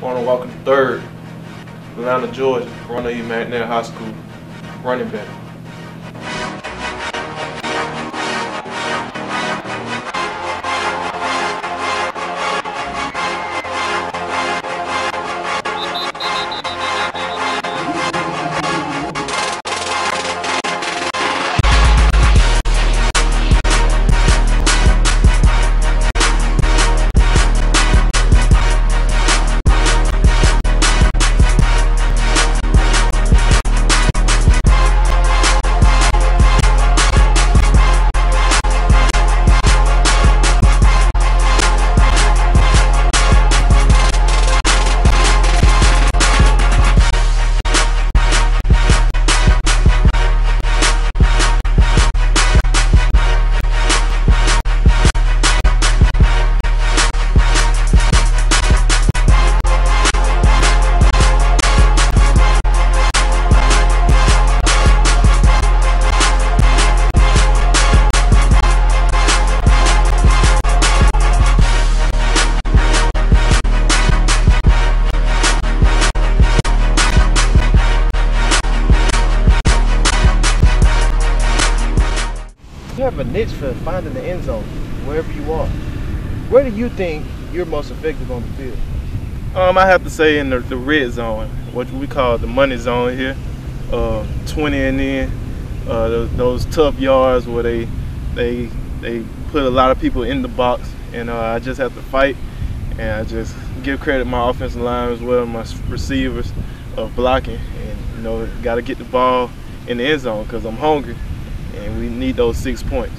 Arnold walking third, Atlanta, Georgia, Ronald E. McNair High School, running back. You have a niche for finding the end zone wherever you are. Where do you think you're most effective on the field? I have to say in the red zone, what we call the money zone here, 20 and in, those tough yards where they put a lot of people in the box, and I just have to fight, and I just give credit to my offensive line as well, my receivers of blocking, and got to get the ball in the end zone because I'm hungry. And we need those 6 points.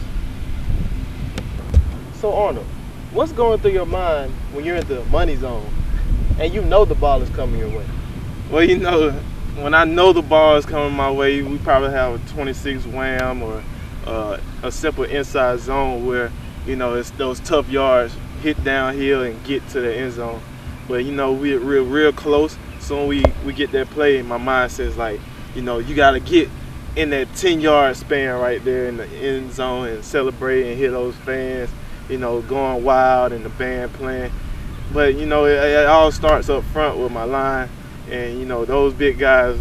So Arnold, what's going through your mind when you're in the money zone and you know the ball is coming your way? Well, when I know the ball is coming my way, we probably have a 26 wham or a simple inside zone where, it's those tough yards, hit downhill and get to the end zone. But, we're real close. So when we get that play, my mind says like, you got to get in that 10-yard span right there in the end zone and celebrate and hear those fans, going wild and the band playing. But, it all starts up front with my line. And, those big guys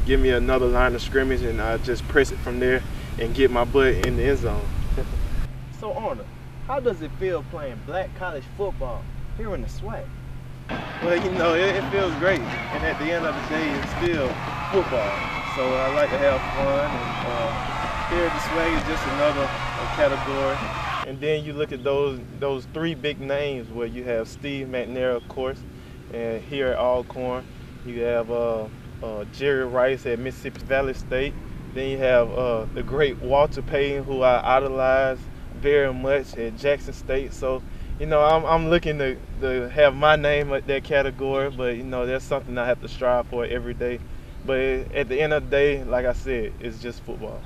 give me another line of scrimmage, and I just press it from there and get my butt in the end zone. So Arnold, how does it feel playing black college football here in the SWAC? Well, it feels great. And at the end of the day, it's still football. So I like to have fun, and here at the SWAC is just another category. And then you look at those three big names where you have Steve McNair, of course, and here at Alcorn you have Jerry Rice at Mississippi Valley State. Then you have the great Walter Payton, who I idolize very much at Jackson State. So I'm looking to have my name at that category, but that's something I have to strive for every day. But at the end of the day, like I said, it's just football.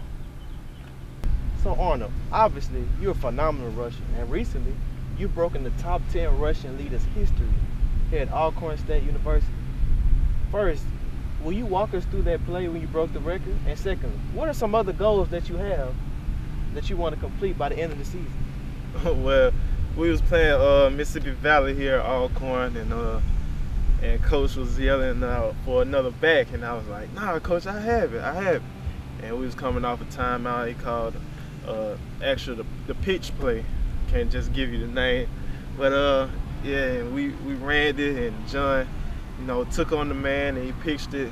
So Arnold, obviously you're a phenomenal rusher, and recently you've broken the top 10 rushing leaders history here at Alcorn State University. First, will you walk us through that play when you broke the record? And secondly, what are some other goals that you have that you want to complete by the end of the season? Well, we was playing Mississippi Valley here at Alcorn, and Coach was yelling for another back, and I was like, "Nah, Coach, I have it." And we was coming off a timeout. He called actually the pitch play. Can't just give you the name, but yeah, and we ran it, and John, took on the man, and he pitched it,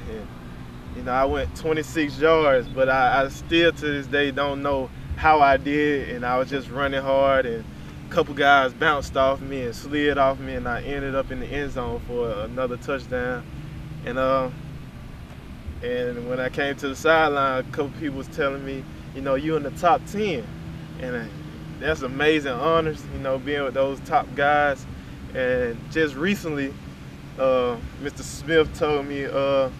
and I went 26 yards, but I still to this day don't know how I did, and I was just running hard, and a couple guys bounced off me and slid off me, and I ended up in the end zone for another touchdown. And when I came to the sideline, a couple people was telling me, you in the top 10, and that's amazing honors, being with those top guys. And just recently, Mr. Smith told me that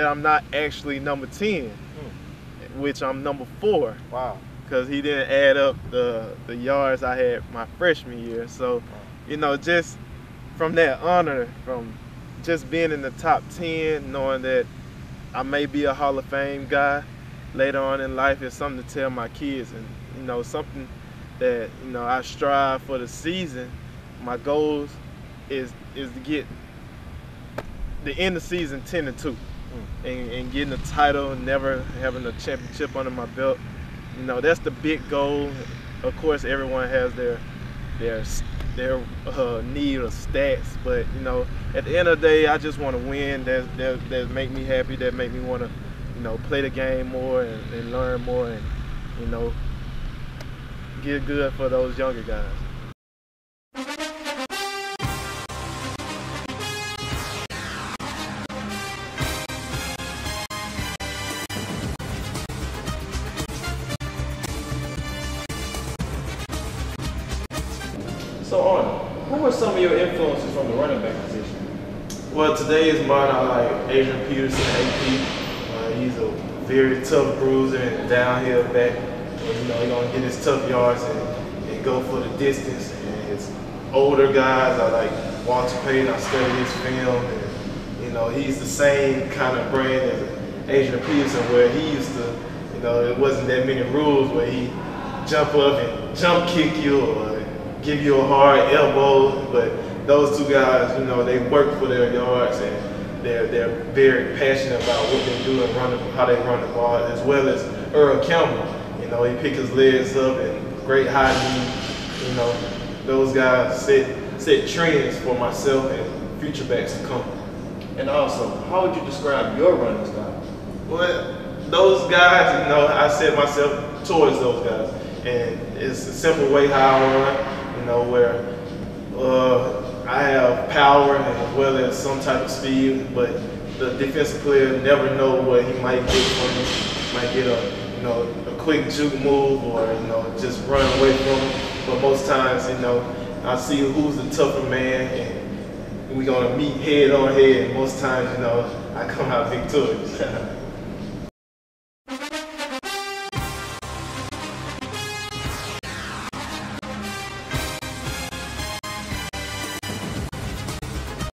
I'm not actually number 10, which I'm number 4. Wow. Because he didn't add up the yards I had my freshman year. So, just from that honor, from just being in the top 10, knowing that I may be a Hall of Fame guy later on in life, is something to tell my kids, and something that I strive for the season. My goals is to get the end of season 10-2 and getting a title and never having a championship under my belt. You know, that's the big goal. Of course, everyone has their need of stats, but you know, at the end of the day, I just want to win. That make me happy. That make me want to, you know, play the game more and learn more, and you know, get good for those younger guys. So Arnold, who were some of your influences from the running back position? Well, today is mine. I like Adrian Peterson, AP. He's a very tough bruiser and downhill back. And, you know, he's gonna get his tough yards and go for the distance. And his older guys, I like Walter Payton. I studied his film, and you know, he's the same kind of brand as Adrian Peterson, where he used to, you know, it wasn't that many rules where he jump up and jump kick you or give you a hard elbow, but those two guys, you know, they work for their yards and they're very passionate about what they do and how they run the ball, as well as Earl Campbell. You know, he pick his legs up and great high knee. You know, those guys set trends for myself and future backs to come. And also, how would you describe your running style? Well, those guys, you know, I set myself towards those guys, and it's a simple way how I run. You know, where I have power as well as some type of speed, but the defensive player never know what he might get from me. Might get a quick juke move, or you know, just run away from him. But most times, you know, I see who's the tougher man, and we're gonna meet head on head. Most times, you know, I come out victorious.